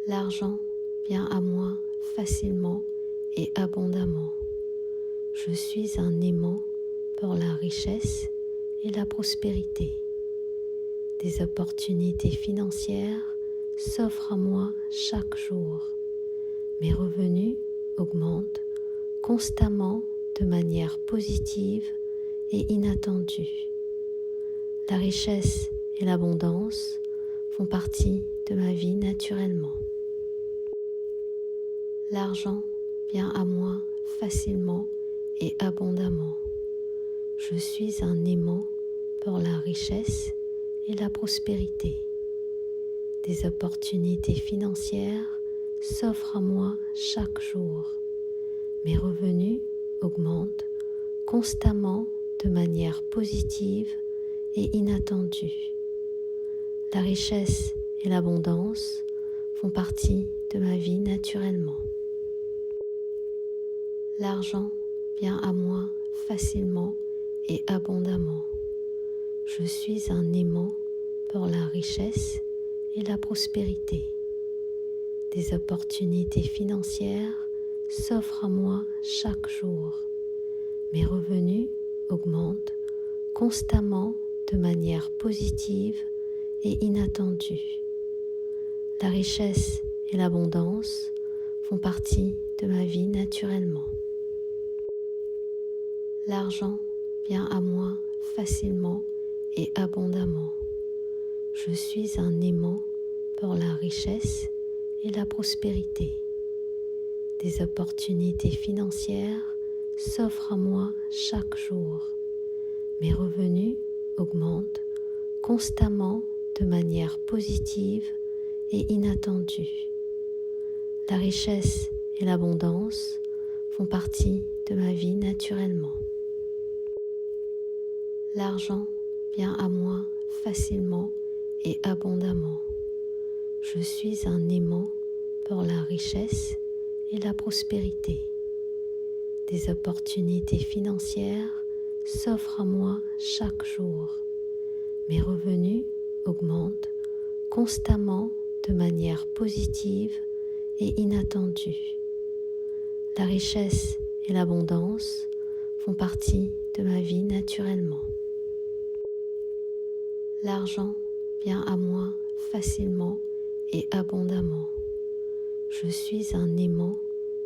L'argent vient à moi facilement et abondamment. Je suis un aimant pour la richesse et la prospérité. Des opportunités financières s'offrent à moi chaque jour. Mes revenus augmentent constamment de manière positive et inattendue. La richesse et l'abondance font partie de ma vie naturellement. L'argent vient à moi facilement et abondamment. Je suis un aimant pour la richesse et la prospérité. Des opportunités financières s'offrent à moi chaque jour. Mes revenus augmentent constamment de manière positive et inattendue. La richesse et l'abondance font partie de ma vie naturellement. L'argent vient à moi facilement et abondamment. Je suis un aimant pour la richesse et la prospérité. Des opportunités financières s'offrent à moi chaque jour. Mes revenus augmentent constamment de manière positive et inattendue. La richesse et l'abondance font partie de ma vie naturellement. L'argent vient à moi facilement et abondamment. Je suis un aimant pour la richesse et la prospérité. Des opportunités financières s'offrent à moi chaque jour. Mes revenus augmentent constamment de manière positive et inattendue. La richesse et l'abondance font partie de ma vie naturellement. L'argent vient à moi facilement et abondamment. Je suis un aimant pour la richesse et la prospérité. Des opportunités financières s'offrent à moi chaque jour. Mes revenus augmentent constamment de manière positive et inattendue. La richesse et l'abondance font partie de ma vie naturellement. L'argent vient à moi facilement et abondamment. Je suis un aimant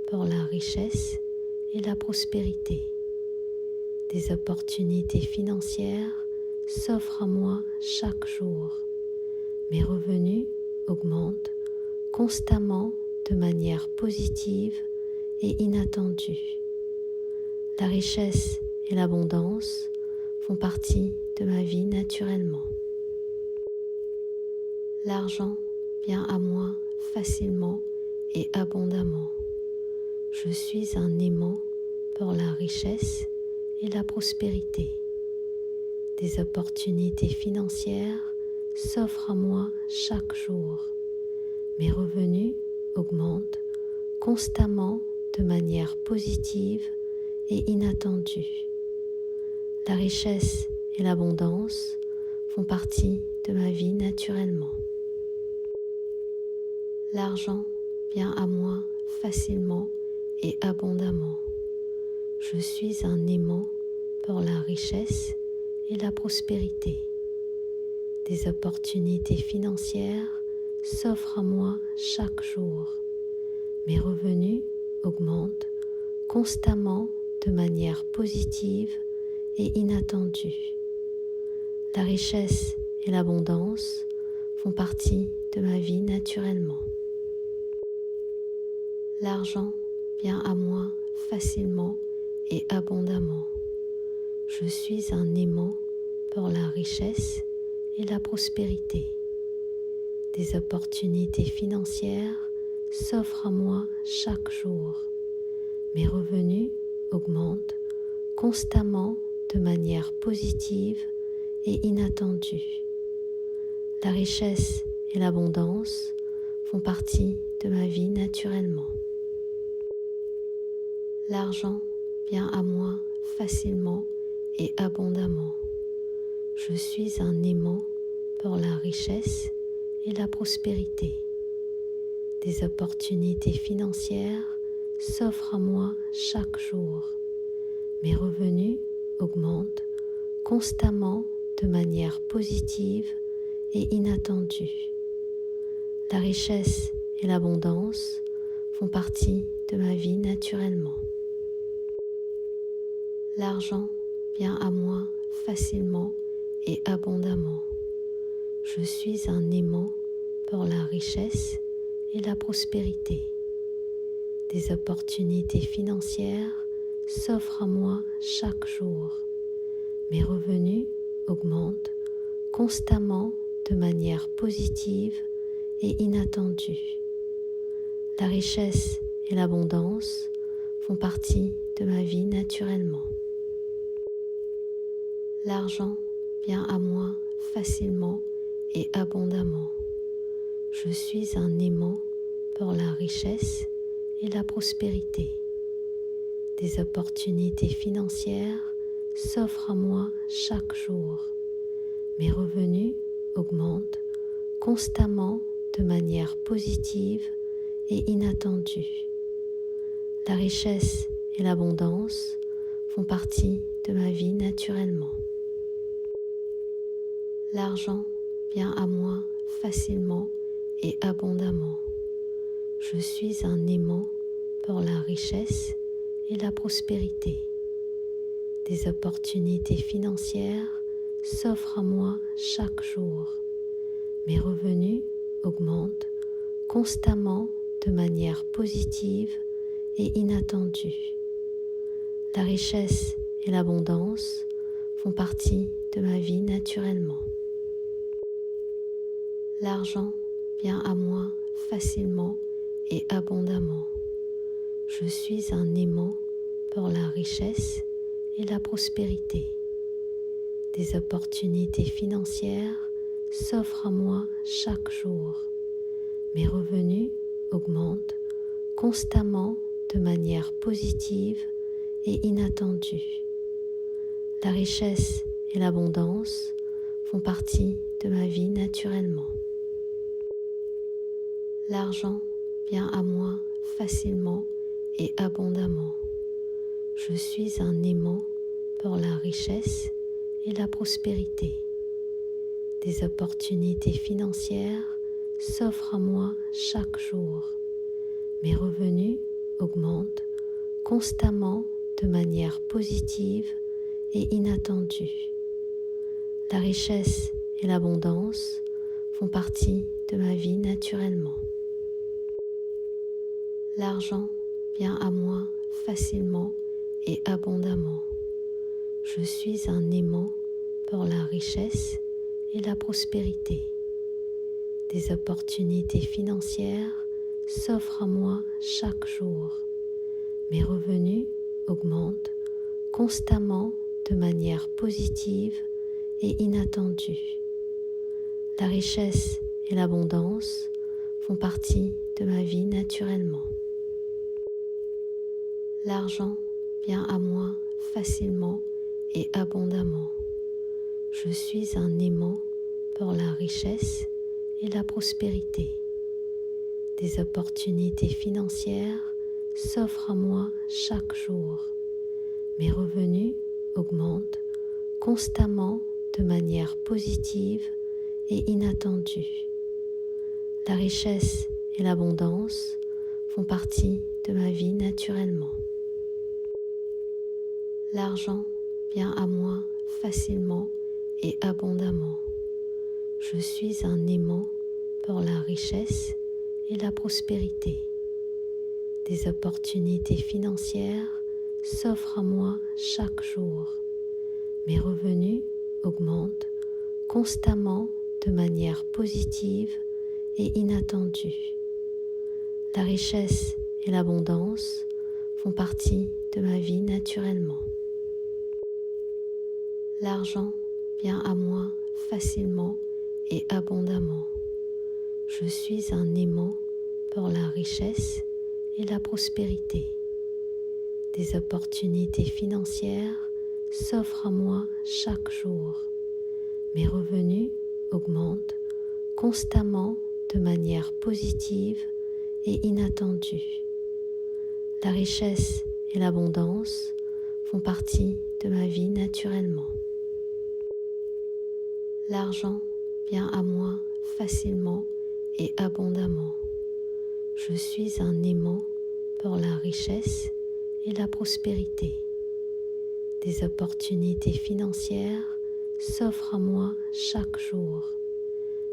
pour la richesse et la prospérité. Des opportunités financières s'offrent à moi chaque jour. Mes revenus augmentent constamment de manière positive et inattendue. La richesse et l'abondance font partie de ma vie naturellement. L'argent vient à moi facilement et abondamment. Je suis un aimant pour la richesse et la prospérité. Des opportunités financières s'offrent à moi chaque jour. Mes revenus augmentent constamment de manière positive et inattendue. La richesse et l'abondance font partie de ma vie naturellement. L'argent vient à moi facilement et abondamment. Je suis un aimant pour la richesse et la prospérité. Des opportunités financières s'offrent à moi chaque jour. Mes revenus augmentent constamment de manière positive et inattendue. La richesse et l'abondance font partie de ma vie naturellement. L'argent vient à moi facilement et abondamment. Je suis un aimant pour la richesse et la prospérité. Des opportunités financières s'offrent à moi chaque jour. Mes revenus augmentent constamment de manière positive et inattendue. La richesse et l'abondance font partie de ma vie naturellement. L'argent vient à moi facilement et abondamment. Je suis un aimant pour la richesse et la prospérité. Des opportunités financières s'offrent à moi chaque jour. Mes revenus augmentent constamment de manière positive et inattendue. La richesse et l'abondance font partie de ma vie naturellement. L'argent vient à moi facilement et abondamment. Je suis un aimant pour la richesse et la prospérité. Des opportunités financières s'offrent à moi chaque jour. Mes revenus augmentent constamment de manière positive et inattendue. La richesse et l'abondance font partie de ma vie naturellement. L'argent vient à moi facilement et abondamment. Je suis un aimant pour la richesse et la prospérité. Des opportunités financières s'offrent à moi chaque jour. Mes revenus augmentent constamment de manière positive et inattendue. La richesse et l'abondance font partie de ma vie naturellement. L'argent vient à moi facilement et abondamment. Je suis un aimant pour la richesse et la prospérité. Des opportunités financières s'offrent à moi chaque jour. Mes revenus augmentent constamment de manière positive et inattendue. La richesse et l'abondance font partie de ma vie naturellement. L'argent vient à moi facilement et abondamment. Je suis un aimant pour la richesse et la prospérité. Des opportunités financières s'offrent à moi chaque jour. Mes revenus augmentent constamment de manière positive et inattendue. La richesse et l'abondance font partie de ma vie naturellement. L'argent vient à moi facilement et abondamment. Je suis un aimant pour la richesse et la prospérité. Des opportunités financières s'offrent à moi chaque jour. Mes revenus augmentent constamment de manière positive et inattendue. La richesse et l'abondance font partie de ma vie naturellement. L'argent vient à moi facilement et abondamment. Je suis un aimant pour la richesse et la prospérité. Des opportunités financières s'offrent à moi chaque jour. Mes revenus augmentent constamment de manière positive et inattendue. La richesse et l'abondance font partie de ma vie naturellement. L'argent vient à moi facilement et abondamment. Je suis un aimant pour la richesse et la prospérité. Des opportunités financières s'offrent à moi chaque jour. Mes revenus augmentent constamment de manière positive et inattendue. La richesse et l'abondance font partie de ma vie naturellement. L'argent vient à moi facilement et abondamment. Je suis un aimant pour la richesse et la prospérité. Des opportunités financières s'offrent à moi chaque jour. Mes revenus augmentent constamment de manière positive et inattendue. La richesse et l'abondance font partie de ma vie naturellement. L'argent vient à moi facilement et abondamment. Je suis un aimant pour la richesse et la prospérité. Des opportunités financières s'offrent à moi chaque jour. Mes revenus augmentent constamment de manière positive et inattendue. La richesse et l'abondance font partie de ma vie naturellement. L'argent vient à moi facilement et abondamment. Je suis un aimant pour la richesse et la prospérité. Des opportunités financières s'offrent à moi chaque jour.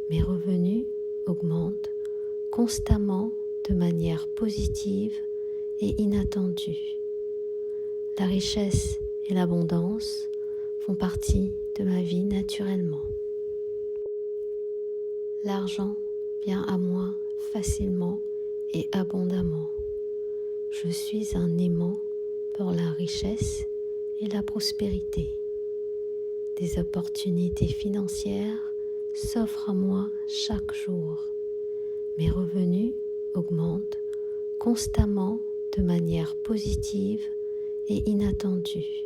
Mes revenus augmentent constamment de manière positive et inattendue. La richesse et l'abondance font partie de ma vie naturellement. L'argent vient à moi facilement et abondamment. Je suis un aimant pour la richesse et la prospérité. Des opportunités financières s'offrent à moi chaque jour. Mes revenus augmentent constamment de manière positive et inattendue.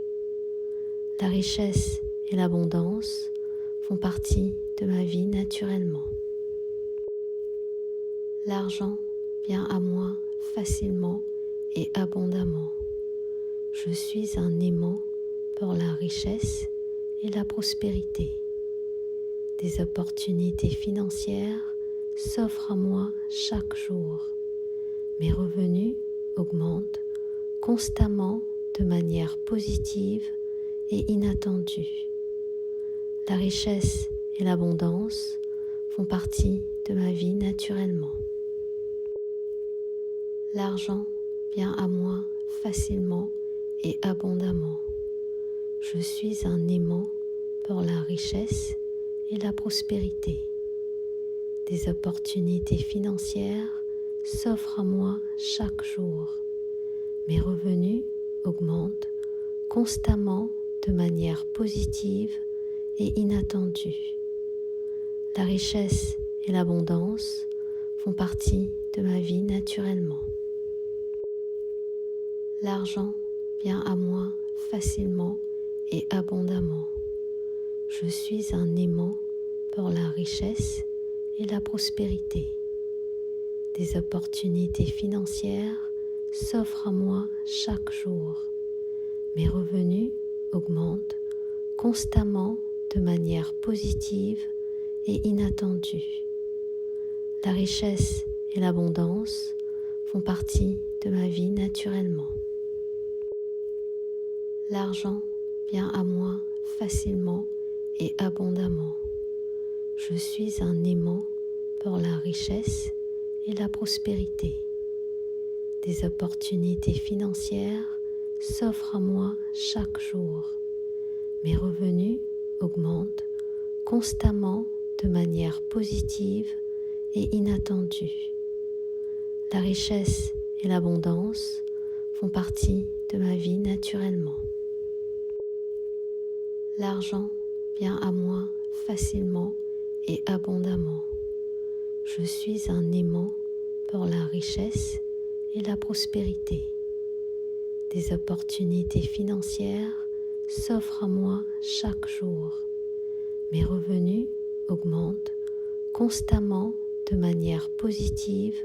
La richesse et l'abondance font partie de ma vie naturellement. L'argent vient à moi facilement et abondamment. Je suis un aimant pour la richesse et la prospérité. Des opportunités financières s'offrent à moi chaque jour. Mes revenus augmentent constamment de manière positive et inattendue. La richesse et l'abondance font partie de ma vie naturellement. L'argent vient à moi facilement et abondamment. Je suis un aimant pour la richesse et la prospérité. Des opportunités financières s'offrent à moi chaque jour. Mes revenus augmentent constamment de manière positive et inattendue. La richesse et l'abondance font partie de ma vie naturellement. L'argent vient à moi facilement et abondamment. Je suis un aimant pour la richesse et la prospérité. Des opportunités financières s'offrent à moi chaque jour. Mes revenus augmentent constamment de manière positive et inattendue. La richesse et l'abondance font partie de ma vie naturellement. L'argent vient à moi facilement et abondamment. Je suis un aimant pour la richesse et la prospérité. Des opportunités financières s'offrent à moi chaque jour. Mes revenus augmentent constamment de manière positive et inattendue. La richesse et l'abondance font partie de ma vie naturellement. L'argent vient à moi facilement et abondamment. Je suis un aimant pour la richesse et la prospérité. Des opportunités financières s'offrent à moi chaque jour. Mes revenus augmentent constamment de manière positive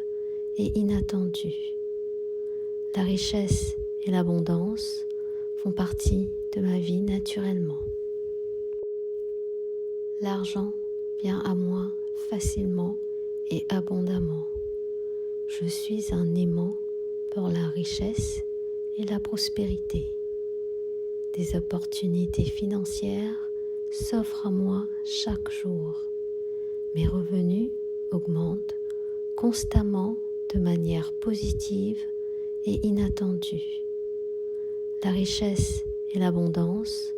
et inattendue. La richesse et l'abondance font partie de ma vie naturellement. L'argent vient à moi facilement et abondamment. Je suis un aimant pour la richesse et la prospérité. Des opportunités financières s'offrent à moi chaque jour. Mes revenus augmentent constamment de manière positive et inattendue. La richesse et l'abondance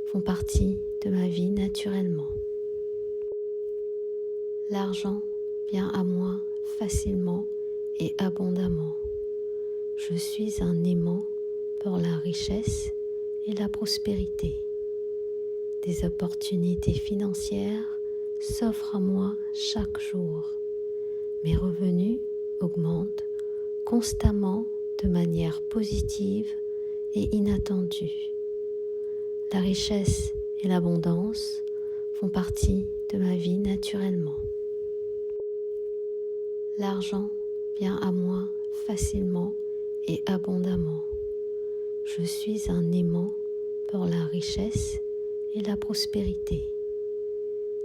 font partie de ma vie naturellement. L'argent vient à moi facilement et abondamment. Je suis un aimant pour la richesse et la prospérité. Des opportunités financières s'offrent à moi chaque jour. Mes revenus augmentent constamment de manière positive et inattendue. La richesse et l'abondance font partie de ma vie naturellement. L'argent vient à moi facilement et abondamment. Je suis un aimant pour la richesse et la prospérité.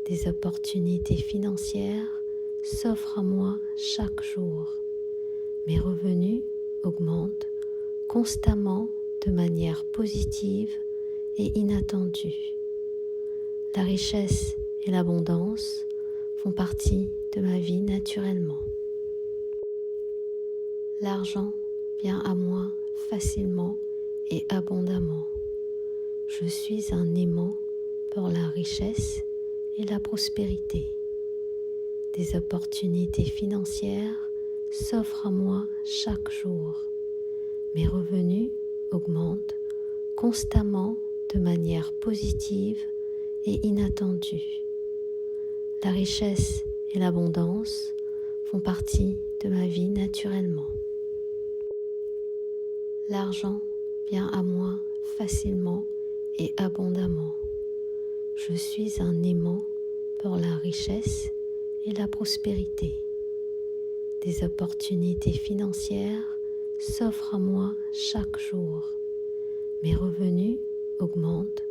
Des opportunités financières s'offrent à moi chaque jour. Mes revenus augmentent constamment de manière positive et inattendue. La richesse et l'abondance font partie de ma vie naturellement. L'argent vient à moi facilement et abondamment. Je suis un aimant pour la richesse et la prospérité. Des opportunités financières s'offrent à moi chaque jour. Mes revenus augmentent constamment de manière positive et inattendue. La richesse et l'abondance font partie de ma vie naturellement. L'argent vient à moi facilement et abondamment. Je suis un aimant pour la richesse et la prospérité. Des opportunités financières s'offrent à moi chaque jour. Mes revenus augmentent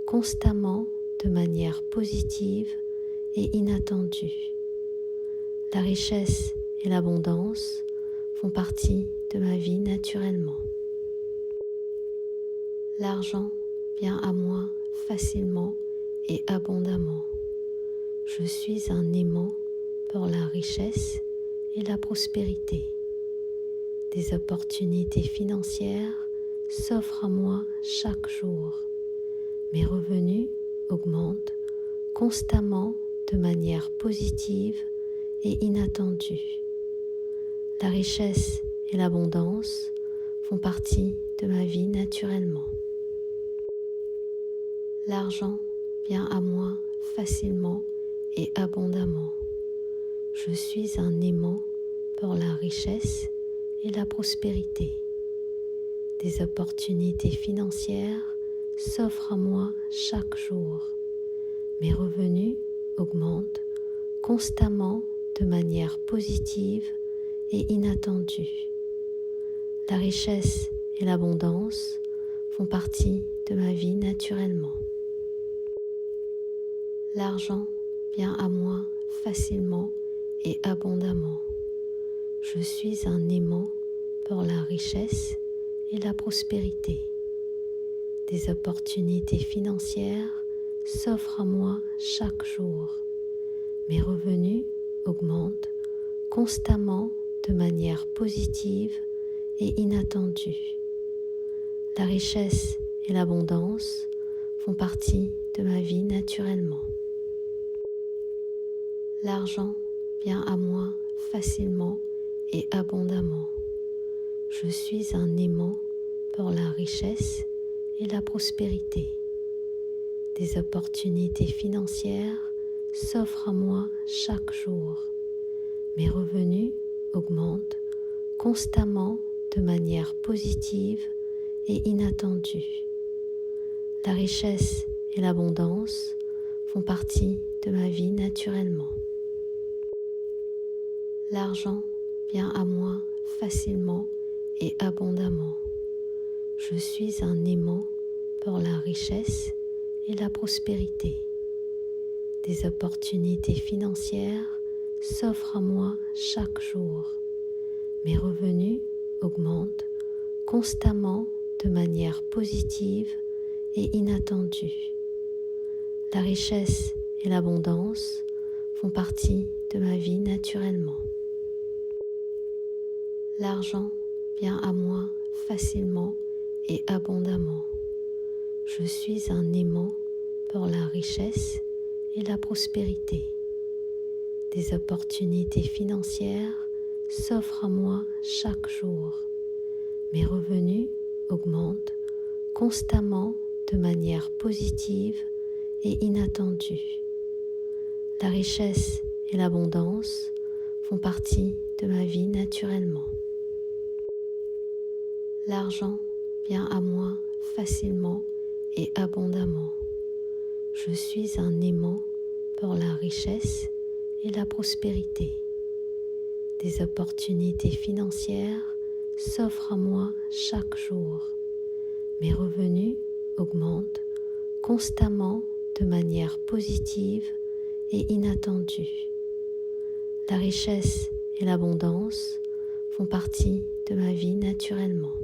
constamment de manière positive et inattendue. La richesse et l'abondance font partie de ma vie naturellement. L'argent vient à moi facilement et abondamment. Je suis un aimant pour la richesse et la prospérité. Des opportunités financières s'offrent à moi chaque jour. Mes revenus augmentent constamment de manière positive et inattendue. La richesse et l'abondance font partie de ma vie naturellement. L'argent vient à moi facilement et abondamment. Je suis un aimant pour la richesse et la prospérité. Des opportunités financières s'offrent à moi chaque jour. Mes revenus augmentent constamment de manière positive et inattendue. La richesse et l'abondance font partie de ma vie naturellement. L'argent vient à moi facilement et abondamment. Je suis un aimant pour la richesse et la prospérité. Des opportunités financières s'offrent à moi chaque jour. Mes revenus augmentent constamment de manière positive et inattendue. La richesse et l'abondance font partie de ma vie naturellement. L'argent vient à moi facilement et abondamment. Je suis un aimant pour la richesse et la prospérité. Des opportunités financières s'offrent à moi chaque jour. Mes revenus augmentent constamment de manière positive et inattendue. La richesse et l'abondance font partie de ma vie naturellement. L'argent vient à moi facilement et abondamment. Je suis un aimant pour la richesse et la prospérité. Des opportunités financières s'offrent à moi chaque jour. Mes revenus augmentent constamment de manière positive et inattendue. La richesse et l'abondance font partie de ma vie naturellement. L'argent vient à moi facilement et abondamment. Je suis un aimant pour la richesse et la prospérité. Des opportunités financières s'offrent à moi chaque jour. Mes revenus augmentent constamment de manière positive et inattendue. La richesse et l'abondance font partie de ma vie naturellement. L'argent vient à moi facilement et abondamment. Je suis un aimant pour la richesse et la prospérité. Des opportunités financières s'offrent à moi chaque jour. Mes revenus augmentent constamment de manière positive et inattendue. La richesse et l'abondance font partie de ma vie naturellement.